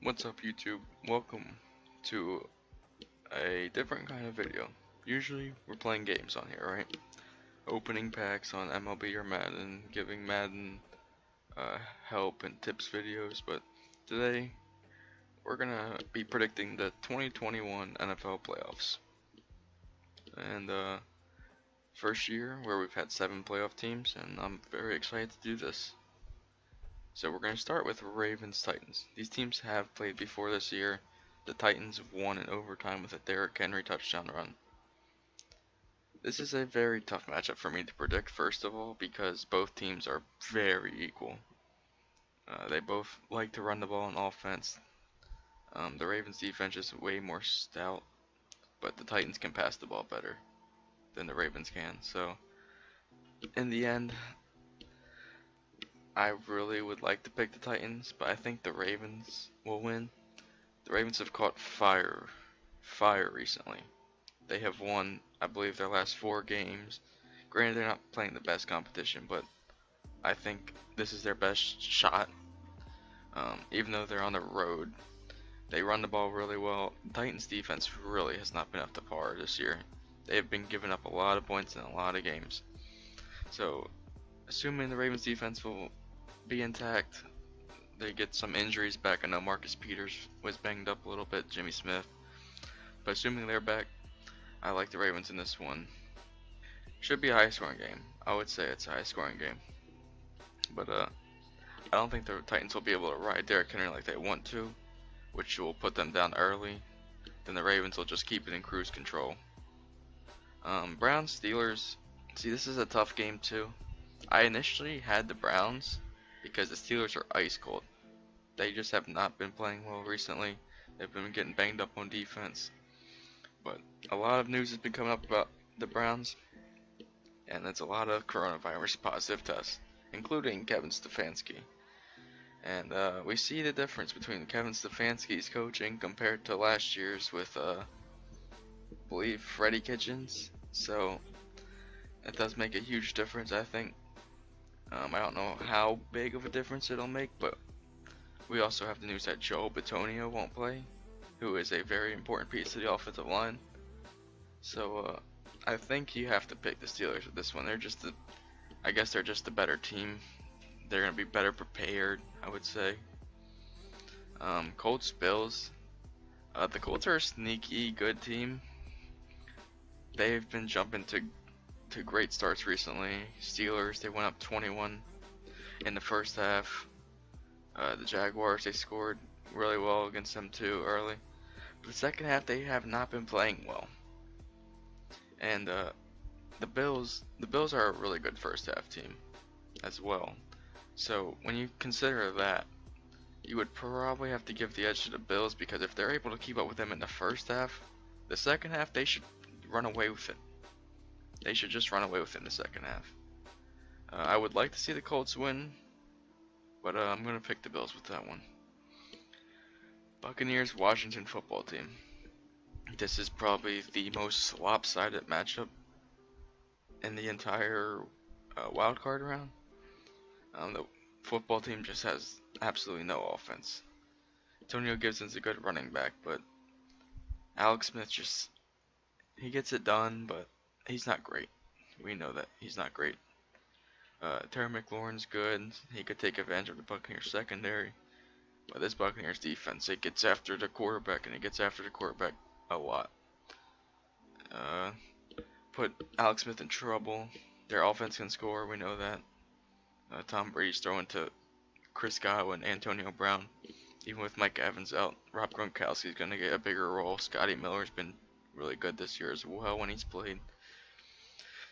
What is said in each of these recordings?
What's up YouTube? Welcome to a different kind of video. Usually we're playing games on here, right? Opening packs on MLB or Madden, giving Madden uh, help and tips videos, but today we're gonna be predicting the 2021 NFL playoffs. And first year where we've had 7 playoff teams, and I'm very excited to do this. So we're gonna start with Ravens Titans. These teams have played before this year. The Titans won in overtime with a Derrick Henry touchdown run. This is a very tough matchup for me to predict, first of all, because both teams are very equal. They both like to run the ball on offense. The Ravens defense is way more stout, but the Titans can pass the ball better than the Ravens can. So, in the end, I really would like to pick the Titans, but I think the Ravens will win. The Ravens have caught fire recently. They have won, I believe, their last 4 games. Granted, they're not playing the best competition, but I think this is their best shot. Even though they're on the road, they run the ball really well. Titans defense really has not been up to par this year. They have been giving up a lot of points in a lot of games. So, assuming the Ravens defense will be intact, they get some injuries back. I know Marcus Peters was banged up a little bit, Jimmy Smith. But assuming they're back, I like the Ravens in this one. Should be a high scoring game. I would say it's a high scoring game. But I don't think the Titans will be able to ride Derrick Henry like they want to, which will put them down early. Then the Ravens will just keep it in cruise control. Browns Steelers. See, this is a tough game too. I initially had the Browns because the Steelers are ice cold. They just have not been playing well recently. They've been getting banged up on defense. But a lot of news has been coming up about the Browns, and it's a lot of coronavirus positive tests, including Kevin Stefanski. And we see the difference between Kevin Stefanski's coaching compared to last year's with, I believe, Freddie Kitchens. So it does make a huge difference, I think. I don't know how big of a difference it'll make, but we also have the news that Joe Bitonio won't play, who is a very important piece of the offensive line. So I think you have to pick the Steelers with this one. I guess they're just a better team. They're gonna be better prepared, I would say. Colts Bills. The Colts are a sneaky good team. They've been jumping to great starts recently. Steelers, they went up 21 in the first half. The Jaguars, they scored really well against them too early. But the second half, they have not been playing well. And the Bills are a really good first half team as well. So when you consider that, you would probably have to give the edge to the Bills, because if they're able to keep up with them in the first half, the second half they should run away with it. They should just run away with it in the second half. I would like to see the Colts win, but I'm going to pick the Bills with that one. Buccaneers Washington football team. This is probably the most lopsided matchup in the entire wild card round. The football team just has absolutely no offense. Antonio Gibson's a good running back, but Alex Smith he gets it done, but he's not great. We know that he's not great. Terry McLaurin's good. He could take advantage of the Buccaneers secondary. But this Buccaneers defense, it gets after the quarterback, and it gets after the quarterback a lot. Put Alex Smith in trouble. Their offense can score, we know that. Tom Brady's throwing to Chris Godwin, Antonio Brown. Even with Mike Evans out, Rob Gronkowski's going to get a bigger role. Scotty Miller's been really good this year as well when he's played.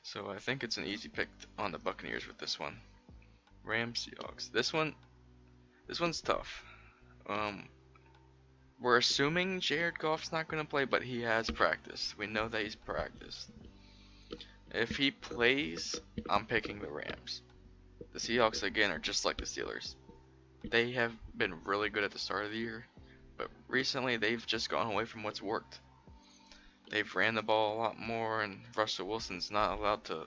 So I think it's an easy pick on the Buccaneers with this one. Rams Seahawks. This one's tough. We're assuming Jared Goff's not going to play, but he has practiced. We know that he's practiced. If he plays, I'm picking the Rams. The Seahawks, again, are just like the Steelers. They have been really good at the start of the year, but recently they've just gone away from what's worked. They've ran the ball a lot more, and Russell Wilson's not allowed to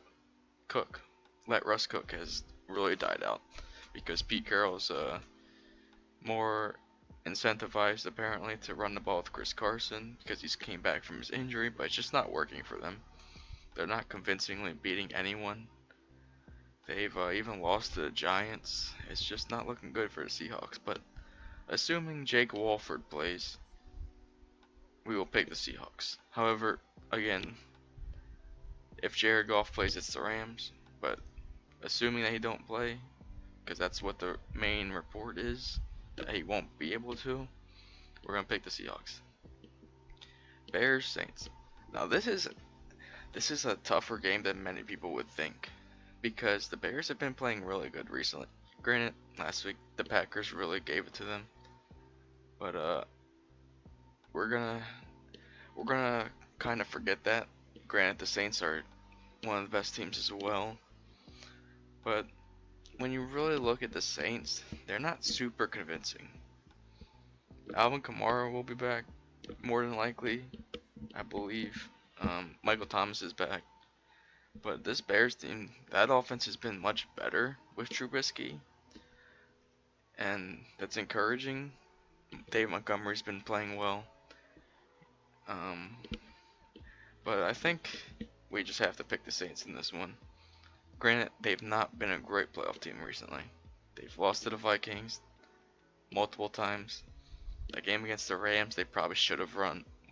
cook. Let Russ cook has really died out, because Pete Carroll's more incentivized apparently to run the ball with Chris Carson because he's came back from his injury, but it's just not working for them. They're not convincingly beating anyone. They've even lost to the Giants. It's just not looking good for the Seahawks. But assuming Jake Walford plays, we will pick the Seahawks. However, again, if Jared Goff plays, it's the Rams. But assuming that he don't play, because that's what the main report is, that he won't be able to, we're gonna pick the Seahawks. Bears Saints. Now this is a tougher game than many people would think, because the Bears have been playing really good recently. Granted, last week the Packers really gave it to them, but we're gonna kind of forget that. Granted, the Saints are one of the best teams as well, but when you really look at the Saints, they're not super convincing. Alvin Kamara will be back, more than likely, I believe. Michael Thomas is back. But this Bears team, that offense has been much better with Trubisky, and that's encouraging. Dave Montgomery's been playing well. Um, but I think we just have to pick the Saints in this one. Granted, they've not been a great playoff team recently. They've lost to the Vikings multiple times. That game against the Rams, they probably should have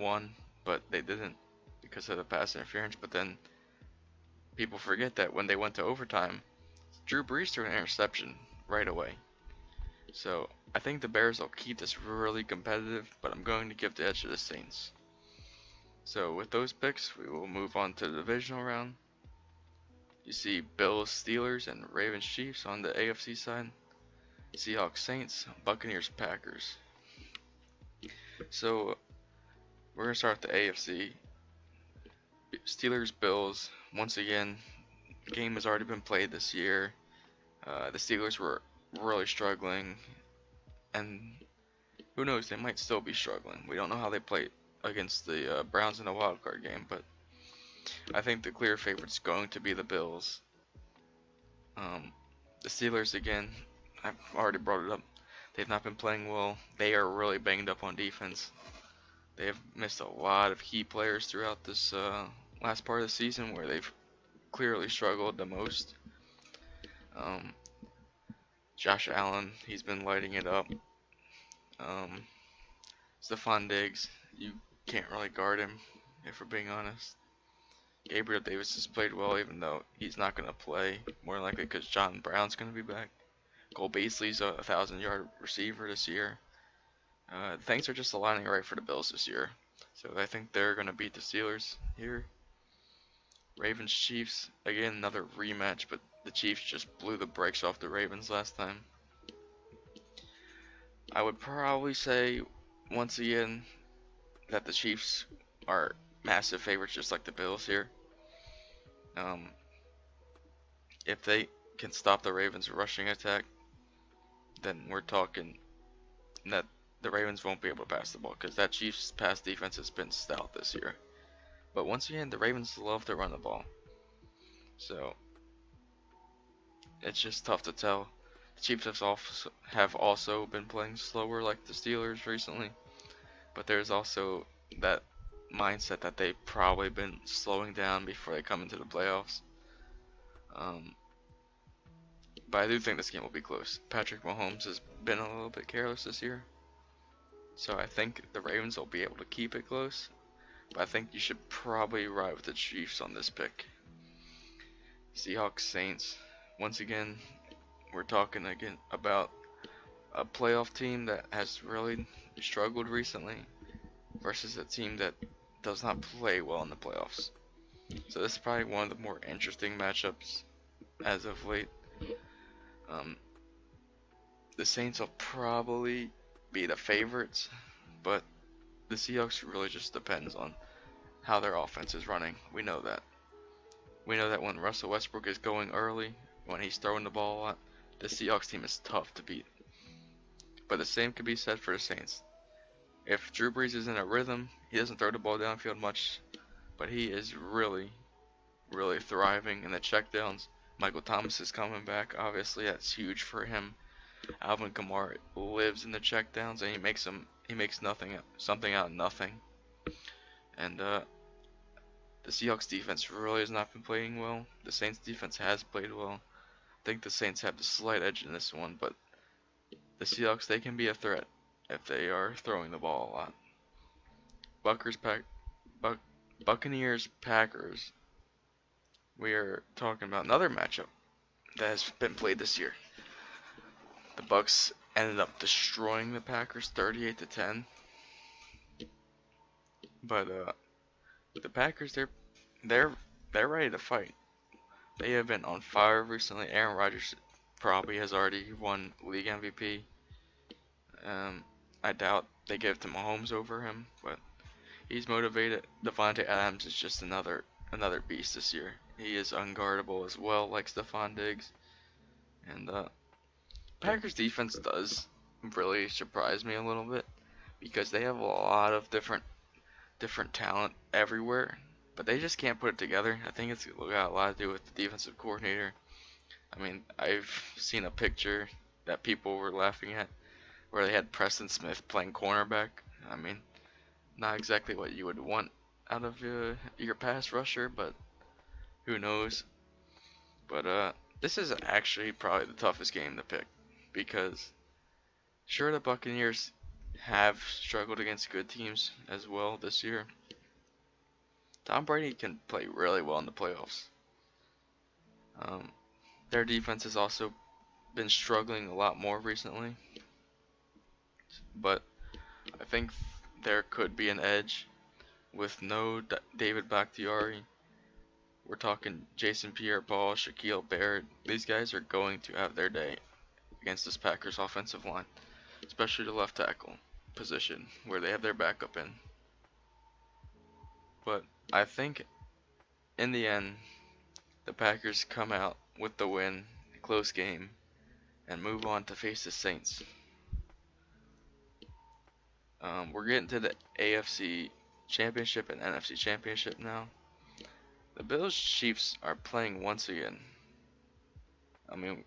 won, but they didn't because of the pass interference. But then people forget that when they went to overtime, Drew Brees threw an interception right away. So I think the Bears will keep this really competitive, but I'm going to give the edge to the Saints. So with those picks, we will move on to the Divisional Round. You see Bills Steelers and Ravens Chiefs on the AFC side. Seahawks Saints, Buccaneers Packers. So we're going to start with the AFC. Steelers Bills. Once again, the game has already been played this year. The Steelers were really struggling, and who knows, they might still be struggling. We don't know how they played against the Browns in the wild card game, but I think the clear favorite's going to be the Bills. The Steelers, again, I've already brought it up. They've not been playing well. They are really banged up on defense. They have missed a lot of key players throughout this last part of the season where they've clearly struggled the most. Josh Allen, he's been lighting it up. Stephon Diggs, you can't really guard him, if we're being honest. Gabriel Davis has played well, even though he's not going to play, more likely because John Brown's going to be back. Cole Beasley's a 1,000-yard receiver this year. Things are just aligning right for the Bills this year. So I think they're going to beat the Steelers here. Ravens Chiefs, again, another rematch, but the Chiefs just blew the brakes off the Ravens last time. I would probably say, once again, that the Chiefs are massive favorites just like the Bills here. If they can stop the Ravens' rushing attack, then we're talking that the Ravens won't be able to pass the ball, because that Chiefs pass defense has been stout this year. But once again, the Ravens love to run the ball, so it's just tough to tell. The Chiefs have also been playing slower like the Steelers recently, but there's also that mindset that they've probably been slowing down before they come into the playoffs. But I do think this game will be close. Patrick Mahomes has been a little bit careless this year, so I think the Ravens will be able to keep it close. But I think you should probably ride with the Chiefs on this pick. Seahawks Saints. Once again, we're talking again about a playoff team that has really struggled recently versus a team that does not play well in the playoffs. So this is probably one of the more interesting matchups as of late. The Saints will probably be the favorites, but the Seahawks really just depends on how their offense is running. We know that. We know that when Russell Westbrook is going early, when he's throwing the ball a lot, the Seahawks team is tough to beat. But the same could be said for the Saints. If Drew Brees is in a rhythm, he doesn't throw the ball downfield much, but he is really, really thriving in the checkdowns. Michael Thomas is coming back. Obviously, that's huge for him. Alvin Kamara lives in the checkdowns, and he makes something out of nothing. And the Seahawks defense really has not been playing well. The Saints defense has played well. I think the Saints have the slight edge in this one, but the Seahawks, they can be a threat if they are throwing the ball a lot. Buckers pack Buck, Buccaneers Packers. We are talking about another matchup that has been played this year. The Bucks ended up destroying the Packers 38-10. But the Packers, they're they're ready to fight. They have been on fire recently. Aaron Rodgers probably has already won league MVP. I doubt they give it to Mahomes over him, but he's motivated. Devontae Adams is just another beast this year. He is unguardable as well, like Stephon Diggs. And Packers defense does really surprise me a little bit because they have a lot of different talent everywhere, but they just can't put it together. I think it's got a lot to do with the defensive coordinator. I mean, I've seen a picture that people were laughing at where they had Preston Smith playing cornerback. I mean, not exactly what you would want out of your pass rusher, but who knows. But this is actually probably the toughest game to pick because sure, the Buccaneers have struggled against good teams as well this year. Tom Brady can play really well in the playoffs. Their defense has also been struggling a lot more recently, but I think there could be an edge with no David Bakhtiari. We're talking Jason Pierre-Paul, Shaquille Barrett. These guys are going to have their day against this Packers offensive line, especially the left tackle position where they have their backup in. But I think in the end, the Packers come out with the win, close game, and move on to face the Saints. We're getting to the AFC Championship and NFC Championship now. The Bills Chiefs are playing once again. I mean,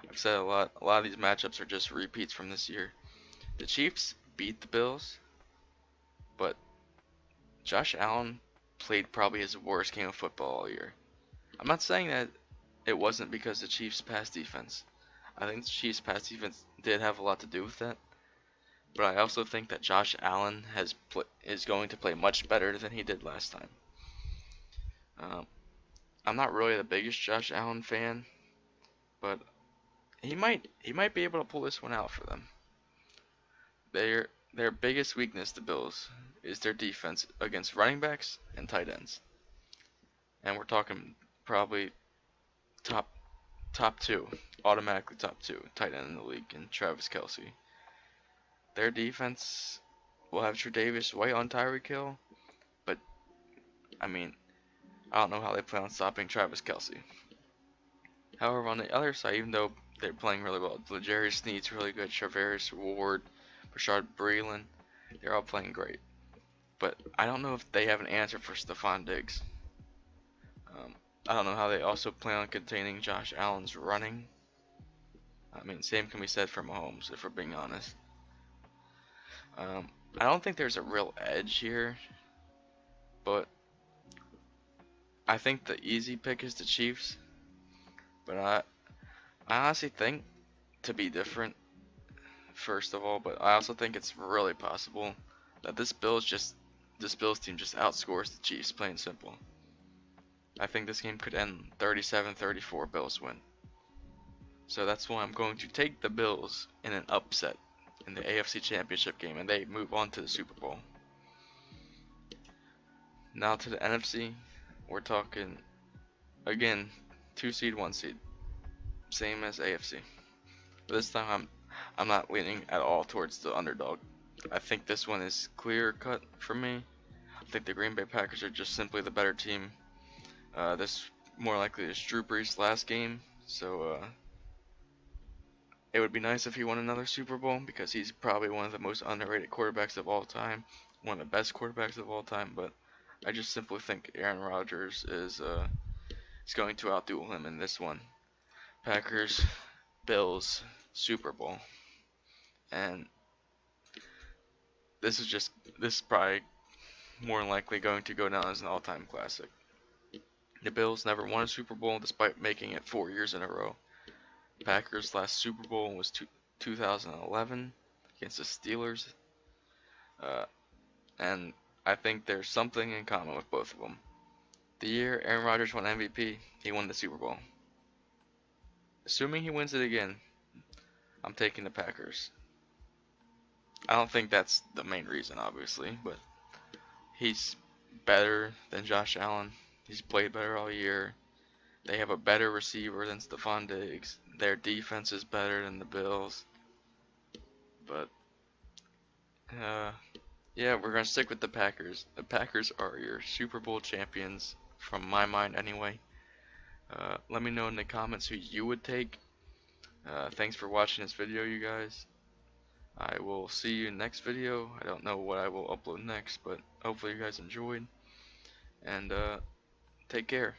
I've said a lot of these matchups are just repeats from this year. The Chiefs beat the Bills, but Josh Allen played probably his worst game of football all year. I'm not saying that it wasn't because the Chiefs' pass defense. I think the Chiefs' pass defense did have a lot to do with that. But I also think that Josh Allen is going to play much better than he did last time. I'm not really the biggest Josh Allen fan, but he might be able to pull this one out for them. Their biggest weakness, the Bills, is their defense against running backs and tight ends. And we're talking probably top two, automatically top two tight end in the league in Travis Kelce. Their defense will have Tre'Davious White on Tyreek Hill, but I mean, I don't know how they plan on stopping Travis Kelce. However, on the other side, even though they're playing really well, L'Jarius Sneed's really good, Charvarius Ward, Rashard Breeland, they're all playing great. But I don't know if they have an answer for Stephon Diggs. I don't know how they also plan on containing Josh Allen's running. I mean, same can be said for Mahomes, if we're being honest. I don't think there's a real edge here, but I think the easy pick is the Chiefs. But I honestly think to be different, first of all, but I also think it's really possible that this Bills team just outscores the Chiefs, plain simple. I think this game could end 37-34, Bills win. So that's why I'm going to take the Bills in an upset in the AFC Championship game, and they move on to the Super Bowl. Now to the NFC, we're talking, again, 2 seed, 1 seed. Same as AFC. But this time I'm not leaning at all towards the underdog. I think this one is clear cut for me. I think the Green Bay Packers are just simply the better team. This more likely is Drew Brees' last game, so it would be nice if he won another Super Bowl because he's probably one of the most underrated quarterbacks of all time, one of the best quarterbacks of all time. But I just simply think Aaron Rodgers is going to outduel him in this one. Packers, Bills, Super Bowl. and this is probably more than likely going to go down as an all-time classic. The Bills never won a Super Bowl despite making it 4 years in a row. Packers' last Super Bowl was 2011 against the Steelers, uh, and I think there's something in common with both of them. The year Aaron Rodgers won MVP, he won the Super Bowl. Assuming he wins it again, I'm taking the Packers. I don't think that's the main reason, obviously, but he's better than Josh Allen. He's played better all year. They have a better receiver than Stephon Diggs. Their defense is better than the Bills. But, yeah, we're going to stick with the Packers. The Packers are your Super Bowl champions, from my mind anyway. Let me know in the comments who you would take. Thanks for watching this video, you guys. I will see you next video. I don't know what I will upload next, but hopefully you guys enjoyed. And take care.